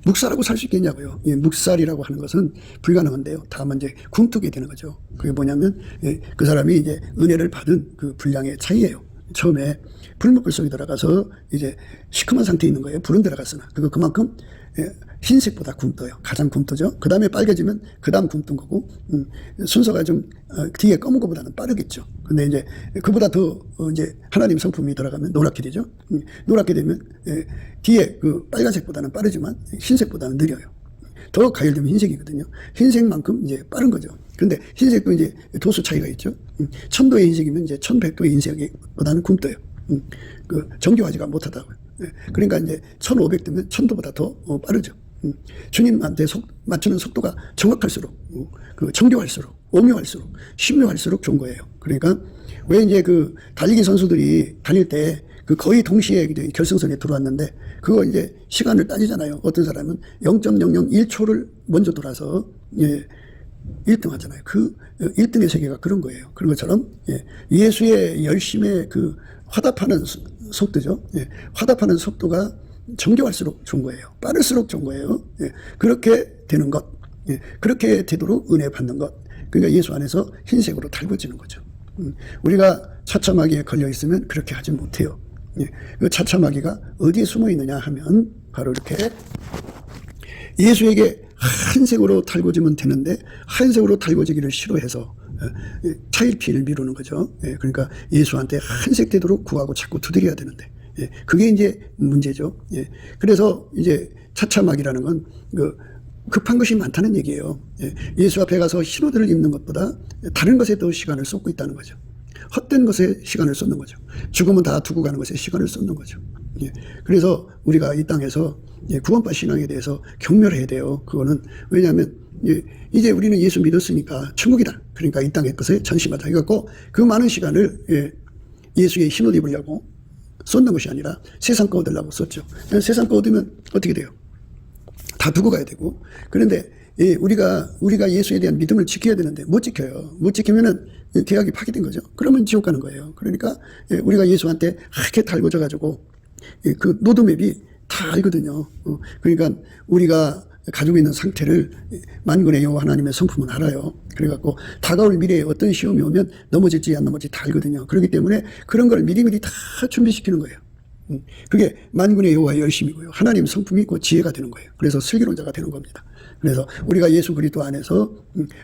묵살하고 살 수 있겠냐고요. 묵살이라고 하는 것은 불가능한데요. 다만 이제 굼뜨게 되는 거죠. 그게 뭐냐면 그 사람이 이제 은혜를 받은 그 분량의 차이예요. 처음에 불목불 속에 들어가서 이제 시커먼 상태에 있는 거예요. 불은 들어갔으나 그만큼 흰색보다 굼떠요. 가장 굼떠죠. 그 다음에 빨개지면 그 다음 굼뜬 거고, 순서가 좀 뒤에 검은 것보다는 빠르겠죠. 근데 이제 그보다 더 이제 하나님 성품이 들어가면 노랗게 되죠. 노랗게 되면 뒤에 그 빨간색보다는 빠르지만 흰색보다는 느려요. 더 가열되면 흰색이거든요. 흰색만큼 이제 빠른 거죠. 근데 흰색도 이제 도수 차이가 있죠. 1000도의 흰색이면 이제 1100도의 흰색보다는 굼떠요. 그 정교하지가 못하다고요. 그러니까 이제 1500도면 1000도보다 더 빠르죠. 주님한테 맞추는 속도가 정확할수록, 그 정교할수록, 오묘할수록, 신묘할수록 좋은 거예요. 그러니까 왜 이제 그 달리기 선수들이 달릴 때 그 거의 동시에 결승선에 들어왔는데 그거 이제 시간을 따지잖아요. 어떤 사람은 0.001초를 먼저 돌아서 1등 하잖아요. 그 1등의 세계가 그런 거예요. 그런 것처럼 예수의 열심의 그 화답하는 속도죠. 화답하는 속도가 정교할수록 좋은 거예요. 빠를수록 좋은 거예요. 그렇게 되는 것, 그렇게 되도록 은혜 받는 것. 그러니까 예수 안에서 흰색으로 달궈지는 거죠. 우리가 차차마귀에 걸려 있으면 그렇게 하지 못해요. 그 차차마귀가 어디에 숨어 있느냐 하면 바로 이렇게 예수에게 흰색으로 달궈지면 되는데 하얀색으로 달궈지기를 싫어해서 차일피일 미루는 거죠. 그러니까 예수한테 흰색 되도록 구하고 자꾸 두드려야 되는데 그게 이제 문제죠. 그래서 이제 차차마귀라는 건 급한 것이 많다는 얘기예요. 예수 앞에 가서 신호들을 입는 것보다 다른 것에 더 시간을 쏟고 있다는 거죠. 헛된 것에 시간을 쏟는 거죠. 죽음은 다 두고 가는 것에 시간을 쏟는 거죠. 그래서 우리가 이 땅에서 구원파 신앙에 대해서 경멸해야 돼요. 그거는 왜냐하면 이제 우리는 예수 믿었으니까 천국이다. 그러니까 이 땅의 것에 전심하자. 이갖고 그 많은 시간을 예수의 흰옷 입으려고 쏟는 것이 아니라 세상 거 얻으려고 썼죠. 세상 거 얻으면 어떻게 돼요? 다 두고 가야 되고. 그런데 우리가 예수에 대한 믿음을 지켜야 되는데 못 지켜요. 못 지키면은 계약이 파기된 거죠. 그러면 지옥 가는 거예요. 그러니까 우리가 예수한테 하얗게 달궈져 가지고 그 로드맵이 다 알거든요. 그러니까 우리가 가지고 있는 상태를 만군의 여호와 하나님의 성품은 알아요. 그래갖고 다가올 미래에 어떤 시험이 오면 넘어질지 안 넘어질지 다 알거든요. 그렇기 때문에 그런 걸 미리미리 다 준비시키는 거예요. 그게 만군의 여호와의 열심이고요. 하나님 성품이 곧 지혜가 되는 거예요. 그래서 슬기론자가 되는 겁니다. 그래서 우리가 예수 그리스도 안에서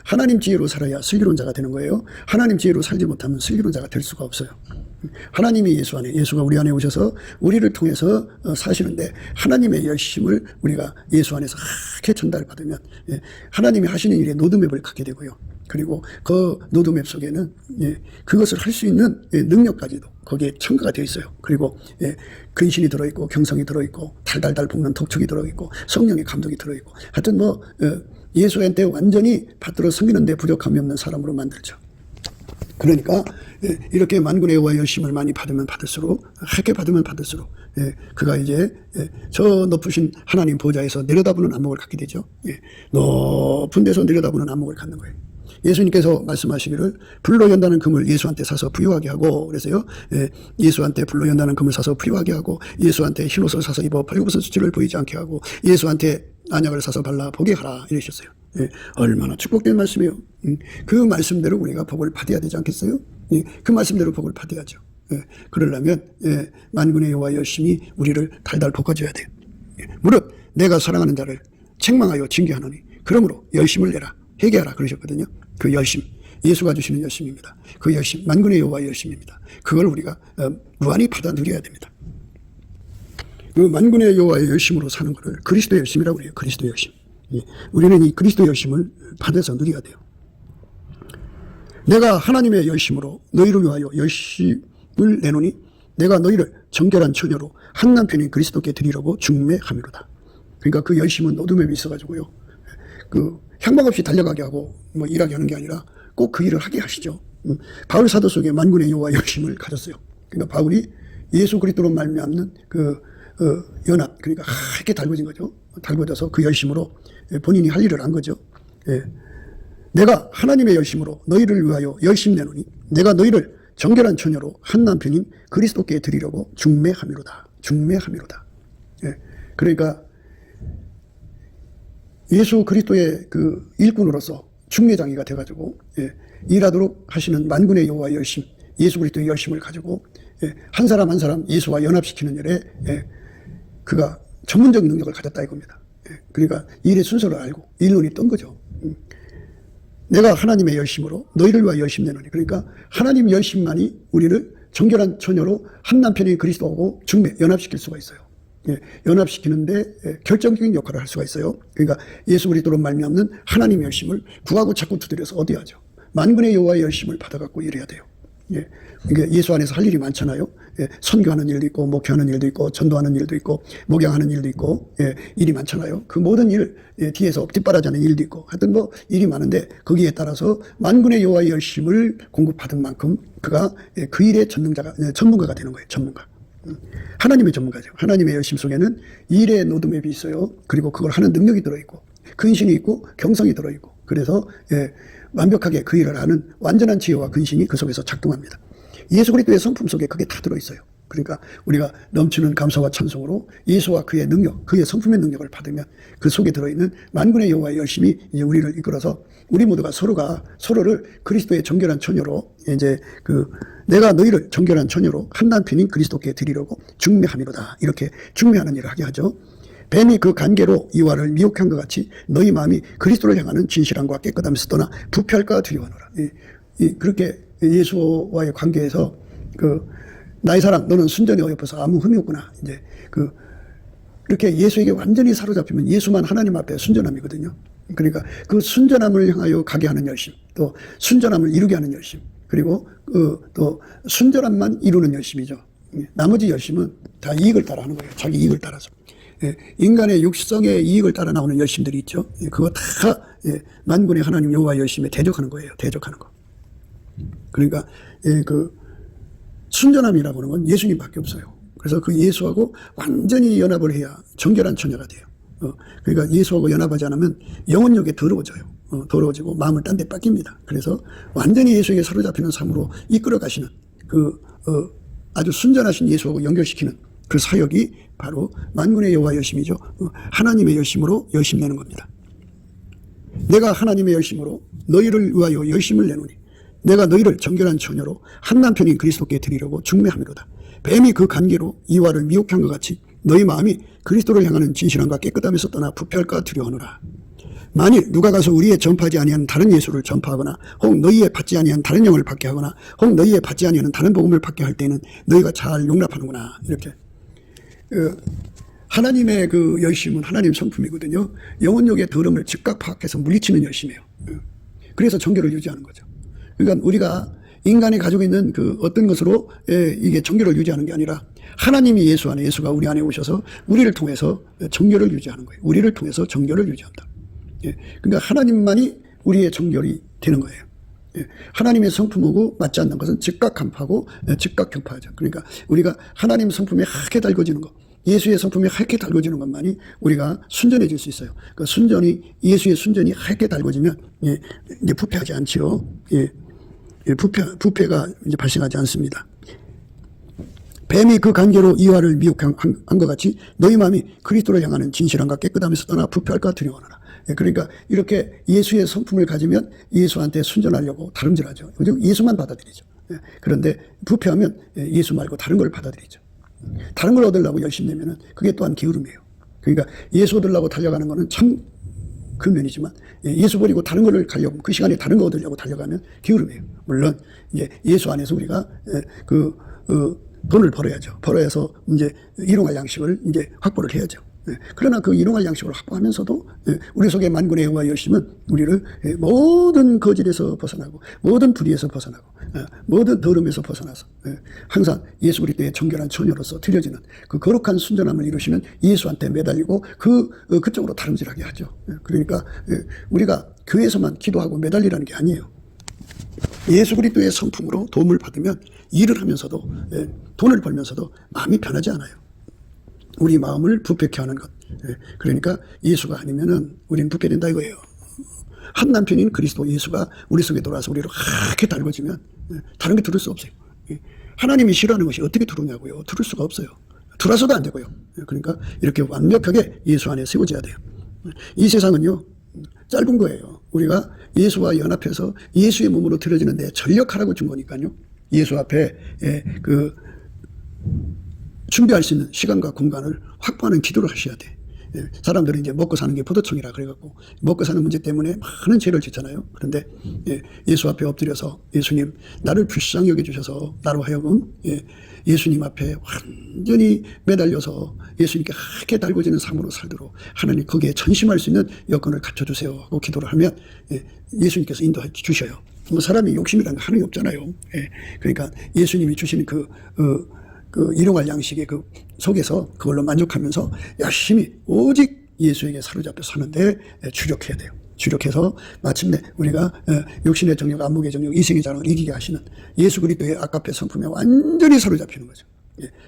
하나님 지혜로 살아야 슬기론자가 되는 거예요. 하나님 지혜로 살지 못하면 슬기론자가 될 수가 없어요. 하나님이 예수 안에, 예수가 우리 안에 오셔서 우리를 통해서 사시는데 하나님의 열심을 우리가 예수 안에서 하게 전달받으면 하나님이 하시는 일에 로드맵을 갖게 되고요. 그리고 그 로드맵 속에는 그것을 할 수 있는 능력까지도 거기에 첨가가 되어 있어요. 그리고 근신이 들어있고 경성이 들어있고 달달달 볶는 독촉이 들어있고 성령의 감독이 들어있고 하여튼 예수한테 완전히 받들어 섬기는데 부족함이 없는 사람으로 만들죠. 그러니까 이렇게 만군의 여호와의 열심을 많이 받으면 받을수록 하게 받으면 받을수록 그가 이제 저 높으신 하나님 보좌에서 내려다보는 안목을 갖게 되죠. 높은 데서 내려다보는 안목을 갖는 거예요. 예수님께서 말씀하시기를 불로 연다는 금을 예수한테 사서 부유하게 하고 그래서요. 예수한테 불로 연다는 금을 사서 부유하게 하고 예수한테 흰옷을 사서 입어 벌거벗은 수치를 보이지 않게 하고 예수한테 안약을 사서 발라 보게 하라 이러셨어요. 얼마나 축복된 말씀이에요. 그 말씀대로 우리가 복을 받아야 되지 않겠어요? 그 말씀대로 복을 받아야죠. 그러려면 만군의 여호와 열심히 우리를 달달 볶아줘야 돼요. 무릇 내가 사랑하는 자를 책망하여 징계하노니 그러므로 열심을 내라 회개하라 그러셨거든요. 그 열심 예수가 주시는 열심입니다. 그 열심, 만군의 여호와의 열심입니다. 그걸 우리가 무한히 받아 누려야 됩니다. 그 만군의 여호와의 열심으로 사는 것을 그리스도의 열심이라고 해요. 그리스도의 열심. 우리는 이 그리스도의 열심을 받아서 누려야 돼요. 내가 하나님의 열심으로 너희를 위하여 열심을 내노니 내가 너희를 정결한 처녀로 한 남편인 그리스도께 드리려고 중매함이로다. 그러니까 그 열심은 어둠에 있어가지고요. 그 향방 없이 달려가게 하고 뭐 일하게 하는 게 아니라 꼭 그 일을 하게 하시죠. 바울 사도 속에 만군의 여호와 열심을 가졌어요. 그러니까 바울이 예수 그리스도로 말미암는 그 연합, 그러니까 하얗게 달궈진 거죠. 달궈져서 그 열심으로 본인이 할 일을 한 거죠. 예. 내가 하나님의 열심으로 너희를 위하여 열심 내노니 내가 너희를 정결한 처녀로 한 남편인 그리스도께 드리려고 중매함이로다. 중매함이로다. 예. 그러니까 예수 그리스도의 그 일꾼으로서 중매장이가 돼가지고 일하도록 하시는 만군의 여호와의 열심, 예수 그리스도의 열심을 가지고 한 사람 한 사람 예수와 연합시키는 일에 그가 전문적인 능력을 가졌다 이겁니다. 그러니까 일의 순서를 알고 일론이 떤 거죠. 내가 하나님의 열심으로 너희를 위하여 열심 내노니, 그러니까 하나님 열심만이 우리를 정결한 처녀로 한 남편인 그리스도하고 중매, 연합시킬 수가 있어요. 연합시키는데 결정적인 역할을 할 수가 있어요. 그러니까 예수 그리스도로 말미암는 하나님의 열심을 구하고 찾고 두드려서 얻어야 하죠. 만군의 여호와의 열심을 받아갖고 일해야 돼요. 그러니까 예수 안에서 할 일이 많잖아요. 선교하는 일도 있고, 목회하는 일도 있고, 전도하는 일도 있고, 목양하는 일도 있고, 일이 많잖아요. 그 모든 일 뒤에서 뒷바라지하는 일도 있고, 하여튼 뭐 일이 많은데 거기에 따라서 만군의 여호와의 열심을 공급받은 만큼 그가 그 일의 전문가가 되는 거예요. 전문가. 하나님의 전문가죠. 하나님의 열심 속에는 일의 노드맵이 있어요. 그리고 그걸 하는 능력이 들어있고, 근신이 있고, 경성이 들어있고, 그래서 완벽하게 그 일을 하는 완전한 지혜와 근신이 그 속에서 작동합니다. 예수 그리스도의 성품 속에 그게 다 들어있어요. 그러니까 우리가 넘치는 감사와 찬송으로 예수와 그의 능력, 그의 성품의 능력을 받으면 그 속에 들어있는 만군의 여호와의 열심이 이제 우리를 이끌어서 우리 모두가 서로를 그리스도의 정결한 처녀로 이제 내가 너희를 정결한 처녀로 한 남편인 그리스도께 드리려고 중매함이로다. 이렇게 중매하는 일을 하게 하죠. 뱀이 그 간계로 이와를 미혹한 것 같이 너희 마음이 그리스도를 향하는 진실함과 깨끗함에서 떠나 부패할까 두려워하노라. 그렇게 예수와의 관계에서 나의 사랑 너는 순전히 어여뻐서 아무 흠이 없구나. 이제 이렇게 예수에게 완전히 사로잡히면 예수만 하나님 앞에 순전함이거든요. 그러니까 그 순전함을 향하여 가게 하는 열심, 또 순전함을 이루게 하는 열심, 그리고 또 순전함만 이루는 열심이죠. 나머지 열심은 다 이익을 따라 하는 거예요. 자기 이익을 따라서. 인간의 육성의 이익을 따라 나오는 열심들이 있죠. 그거 다 만군의 하나님 여호와의 열심에 대적하는 거예요. 대적하는 거. 그러니까 순전함이라고 하는 건 예수님밖에 없어요. 그래서 그 예수하고 완전히 연합을 해야 정결한 처녀가 돼요. 그러니까 예수하고 연합하지 않으면 영혼력에 더러워져요. 더러워지고 마음을 딴 데 뺏깁니다. 그래서 완전히 예수에게 사로잡히는 삶으로 이끌어 가시는 아주 순전하신 예수하고 연결시키는 그 사역이 바로 만군의 여호와 열심이죠. 하나님의 열심으로 열심 내는 겁니다. 내가 하나님의 열심으로 너희를 위하여 열심을 내노니 내가 너희를 정결한 처녀로 한 남편인 그리스도께 드리려고 중매함이로다. 뱀이 그 간계로 이와를 미혹한 것 같이 너희 마음이 그리스도를 향하는 진실함과 깨끗함에서 떠나 부패할까 두려워하노라. 만일 누가 가서 우리의 전파하지 아니한 다른 예수를 전파하거나 혹 너희의 받지 아니한 다른 영을 받게 하거나 혹 너희의 받지 아니하는 다른 복음을 받게 할 때는 너희가 잘 용납하는구나. 이렇게 하나님의 그 열심은 하나님 성품이거든요. 영혼력의 더러움을 즉각 파악해서 물리치는 열심이에요. 그래서 정결을 유지하는 거죠. 그러니까 우리가 인간이 가지고 있는 그 어떤 것으로 이게 정결을 유지하는 게 아니라 하나님이 예수 안에, 예수가 우리 안에 오셔서 우리를 통해서 정결을 유지하는 거예요. 우리를 통해서 정결을 유지한다. 그러니까 하나님만이 우리의 정결이 되는 거예요. 하나님의 성품하고 맞지 않는 것은 즉각 간파하고 즉각 격파하죠. 그러니까 우리가 하나님 성품에 하얗게 달궈지는 것, 예수의 성품에 하얗게 달궈지는 것만이 우리가 순전해질 수 있어요. 그 순전이, 예수의 순전이 하얗게 달궈지면 이제 부패하지 않지요. 부패가 이제 발생하지 않습니다. 뱀이 그 관계로 이와를 미혹한 것 같이 너희 마음이 그리스도를 향하는 진실함과 깨끗함에서 떠나 부패할까 두려워하노라. 그러니까 이렇게 예수의 성품을 가지면 예수한테 순전하려고 다름질하죠. 예수만 받아들이죠. 그런데 부패하면 예수 말고 다른 걸 받아들이죠. 다른 걸 얻으려고 열심히 내면은 그게 또한 게으름이에요. 그러니까 예수 얻으려고 달려가는 거는 참 그 면이지만, 예수 버리고 다른 거를 가려고, 그 시간에 다른 거 얻으려고 달려가면 게으름이에요. 물론 이제 예수 안에서 우리가 돈을 벌어야죠. 벌어야서 이제 일용할 양식을 이제 확보를 해야죠. 그러나 그 일용할 양식을 확보하면서도 우리 속의 만군의 여호와의 열심은 우리를 모든 거짓에서 벗어나고, 모든 불의에서 벗어나고, 모든 더러움에서 벗어나서 항상 예수 그리스도의 정결한 처녀로서 드려지는 그 거룩한 순전함을 이루시는 예수한테 매달리고 그쪽으로 다름질하게 하죠. 그러니까 우리가 교회에서만 기도하고 매달리라는 게 아니에요. 예수 그리스도의 성품으로 도움을 받으면 일을 하면서도, 돈을 벌면서도 마음이 변하지 않아요. 우리 마음을 부패케 하는 것. 그러니까 예수가 아니면은 우리는 부패된다 이거예요. 한 남편인 그리스도 예수가 우리 속에 돌아서 우리를 하얗게 달궈지면 다른 게 들을 수 없어요. 하나님이 싫어하는 것이 어떻게 들어오냐고요. 들을 수가 없어요. 들어서도 안 되고요. 그러니까 이렇게 완벽하게 예수 안에 세워져야 돼요. 이 세상은요, 짧은 거예요. 우리가 예수와 연합해서 예수의 몸으로 들어지는데 전력하라고 준 거니까요. 예수 앞에 준비할 수 있는 시간과 공간을 확보하는 기도를 하셔야 돼. 사람들은 이제 먹고 사는 게 포도청이라 그래갖고 먹고 사는 문제 때문에 많은 죄를 짓잖아요. 그런데 예수 앞에 엎드려서 예수님 나를 불쌍히 여겨주셔서 나로 하여금 예수님 앞에 완전히 매달려서 예수님께 하얗게 달궈지는 삶으로 살도록 하나님 거기에 전심할 수 있는 여건을 갖춰주세요 하고 기도를 하면 예수님께서 인도해 주셔요. 뭐 사람이 욕심이라는 거 하나도 없잖아요. 그러니까 예수님이 주시는 그 일용할 양식의 그 속에서 그걸로 만족하면서 열심히 오직 예수에게 사로잡혀 사는데 주력해야 돼요. 주력해서 마침내 우리가 육신의 정욕, 안목의 정욕, 이생의 자랑을 이기게 하시는 예수 그리스도의 아까페 성품에 완전히 사로잡히는 거죠.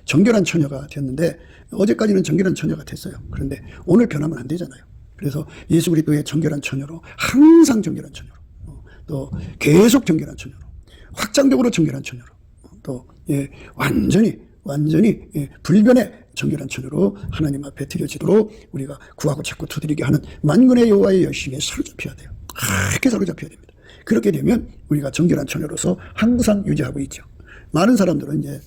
정결한 처녀가 됐는데 어제까지는 정결한 처녀가 됐어요. 그런데 오늘 변하면 안 되잖아요. 그래서 예수 그리스도의 정결한 처녀로 항상 정결한 처녀로 또 계속 정결한 처녀로 확장적으로 정결한 처녀로 또 완전히 불변의 정결한 처녀로 하나님 앞에 드려지도록 우리가 구하고 찾고 두드리게 하는 만군의 여호와의 열심에 사로잡혀야 돼요. 그렇게 사로잡혀야 됩니다. 그렇게 되면 우리가 정결한 처녀로서 항상 유지하고 있죠. 많은 사람들은 이제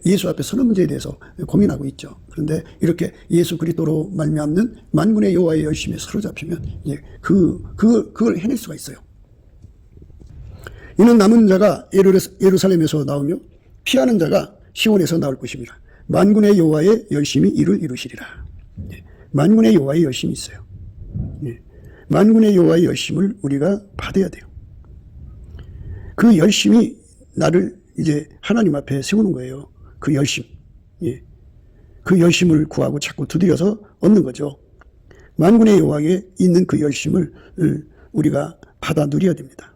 예수 앞에 서는 문제에 대해서 고민하고 있죠. 그런데 이렇게 예수 그리스도로 말미암는 만군의 여호와의 열심에 사로잡히면 이제 그걸 해낼 수가 있어요. 이는 남은 자가 예루살렘에서 나오며 피하는 자가 시온에서 나올 것입니다. 만군의 여호와의 열심이 이를 이루시리라. 만군의 여호와의 열심이 있어요. 만군의 여호와의 열심을 우리가 받아야 돼요. 그 열심이 나를 이제 하나님 앞에 세우는 거예요. 그 열심. 그 열심을 구하고 찾고 두드려서 얻는 거죠. 만군의 여호와에 있는 그 열심을 우리가 받아 누려야 됩니다.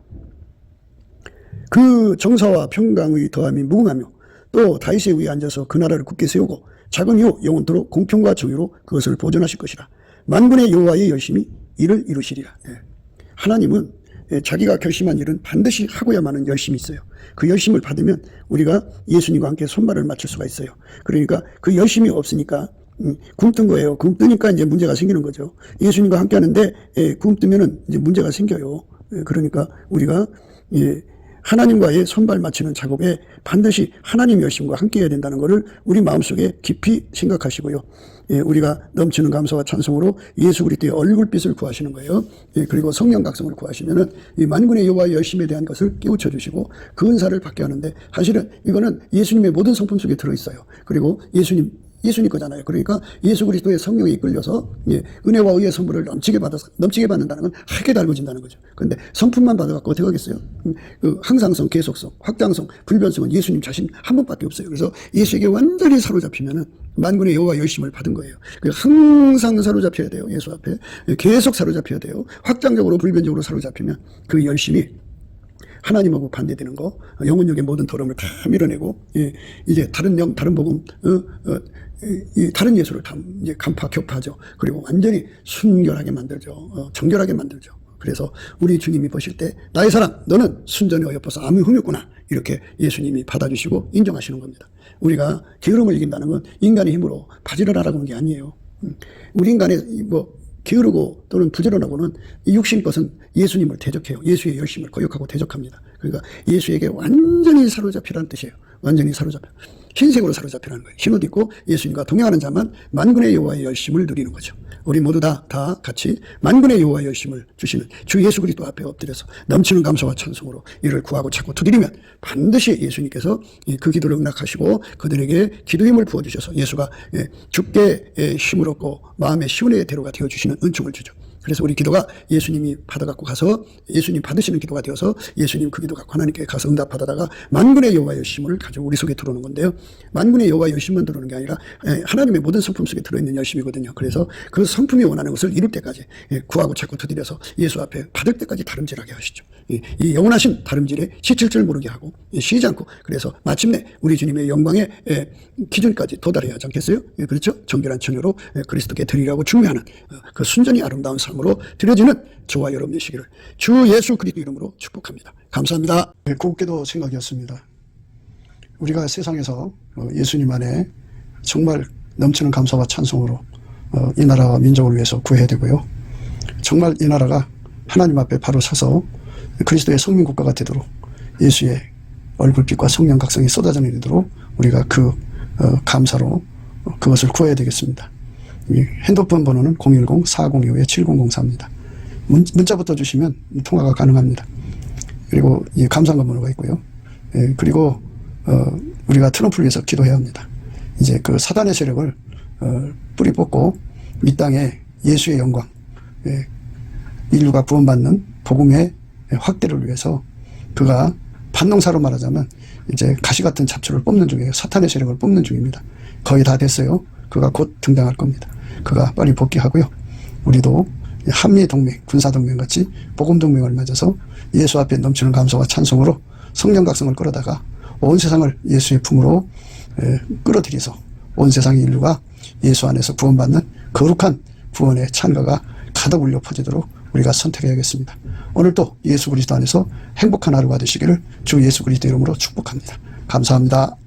그 정사와 평강의 더함이 무궁하며 또 다윗의 위에 앉아서 그 나라를 굳게 세우고 작은 이후 영원토록 공평과 정의로 그것을 보존하실 것이라. 만군의 여호와의 열심이 이를 이루시리라. 하나님은 자기가 결심한 일은 반드시 하고야만 하는 열심이 있어요. 그 열심을 받으면 우리가 예수님과 함께 손발을 맞출 수가 있어요. 그러니까 그 열심이 없으니까 굶뜬 거예요. 굶뜨니까 이제 문제가 생기는 거죠. 예수님과 함께 하는데 굶뜨면은 이제 문제가 생겨요. 그러니까 우리가 하나님과의 손발 맞추는 작업에 반드시 하나님 열심과 함께 해야 된다는 것을 우리 마음속에 깊이 생각하시고요. 우리가 넘치는 감사와 찬송으로 예수 그리스도의 얼굴빛을 구하시는 거예요. 그리고 성령 각성을 구하시면은 이 만군의 여호와의 열심에 대한 것을 깨우쳐 주시고 그 은사를 받게 하는데 사실은 이거는 예수님의 모든 성품 속에 들어있어요. 그리고 예수님 거잖아요. 그러니까 예수 그리스도의 성령에 이끌려서 은혜와 의의 선물을 넘치게 받는다는 건 하게 달궈진다는 거죠. 그런데 성품만 받아갖고 어떻게 하겠어요? 그 항상성, 계속성, 확장성, 불변성은 예수님 자신 한 분밖에 없어요. 그래서 예수에게 완전히 사로잡히면은 만군의 여호와 열심을 받은 거예요. 항상 사로잡혀야 돼요. 예수 앞에 계속 사로잡혀야 돼요. 확장적으로 불변적으로 사로잡히면 그 열심이 하나님하고 반대되는 거, 영혼력의 모든 더러움을 다 밀어내고, 이제 다른 복음, 다른 예수를 다 이제 간파, 격파하죠. 그리고 완전히 순결하게 만들죠. 정결하게 만들죠. 그래서 우리 주님이 보실 때, 나의 사랑, 너는 순전히 어여뻐서 아무 흠이 없구나. 이렇게 예수님이 받아주시고 인정하시는 겁니다. 우리가 게으름을 이긴다는 건 인간의 힘으로 바지를 하라고 하는 게 아니에요. 우리 인간의 게으르고 또는 부지런하고는 이 육신 것은 예수님을 대적해요. 예수의 열심을 거역하고 대적합니다. 그러니까 예수에게 완전히 사로잡히라는 뜻이에요. 완전히 사로잡혀. 흰색으로 사로잡히라는 거예요. 흰옷 입고 예수님과 동행하는 자만 만군의 여호와의 열심을 누리는 거죠. 우리 모두 다 같이 만군의 여호와의 열심을 주시는 주 예수 그리스도 앞에 엎드려서 넘치는 감사와 찬송으로 이를 구하고 찾고 두드리면 반드시 예수님께서 그 기도를 응낙하시고 그들에게 기도 힘을 부어주셔서 예수가 죽게 힘을 얻고 마음의 시온의 대로가 되어주시는 은총을 주죠. 그래서 우리 기도가 예수님이 받아갖고 가서 예수님 받으시는 기도가 되어서 예수님 그 기도 갖고 하나님께 가서 응답받아다가 만군의 여호와의 열심을 가지고 우리 속에 들어오는 건데요. 만군의 여호와의 열심만 들어오는 게 아니라 하나님의 모든 성품 속에 들어있는 열심이거든요. 그래서 그 성품이 원하는 것을 이룰 때까지 구하고 찾고 두드려서 예수 앞에 받을 때까지 다름질하게 하시죠. 이 영원하신 다름질에 시칠 줄 모르게 하고 쉬지 않고 그래서 마침내 우리 주님의 영광의 기준까지 도달해야 하지 않겠어요? 그렇죠? 정결한 처녀로 그리스도께 드리라고 중매하는 그 순전히 아름다운 삶으로 드려지는 저와 여러분 되시기를 주 예수 그리스도 이름으로 축복합니다. 감사합니다. 곱게도 생각이었습니다. 우리가 세상에서 예수님 안에 정말 넘치는 감사와 찬송으로 이 나라와 민족을 위해서 구해야 되고요. 정말 이 나라가 하나님 앞에 바로 서서 그리스도의 성민 국가가 되도록 예수의 얼굴빛과 성령 각성이 쏟아져 내리도록 우리가 그 감사로 그것을 구해야 되겠습니다. 핸드폰 번호는 010-4025-7004입니다. 문자부터 주시면 통화가 가능합니다. 그리고 이 감사한 번호가 있고요. 그리고 우리가 트럼프를 위해서 기도해야 합니다. 이제 그 사단의 세력을 뿌리 뽑고 이 땅에 예수의 영광, 인류가 구원받는 복음의 확대를 위해서 그가 반농사로 말하자면 이제 가시 같은 잡초를 뽑는 중이에요. 사탄의 세력을 뽑는 중입니다. 거의 다 됐어요. 그가 곧 등장할 겁니다. 그가 빨리 복귀하고요. 우리도 한미동맹, 군사동맹같이 복음동맹을 맺어서 예수 앞에 넘치는 감사와 찬송으로 성령 각성을 끌어다가 온 세상을 예수의 품으로 끌어들여서 온 세상의 인류가 예수 안에서 구원받는 거룩한 구원의 찬가가 가득 울려 퍼지도록 우리가 선택해야겠습니다. 오늘도 예수 그리스도 안에서 행복한 하루가 되시기를 주 예수 그리스도 이름으로 축복합니다. 감사합니다.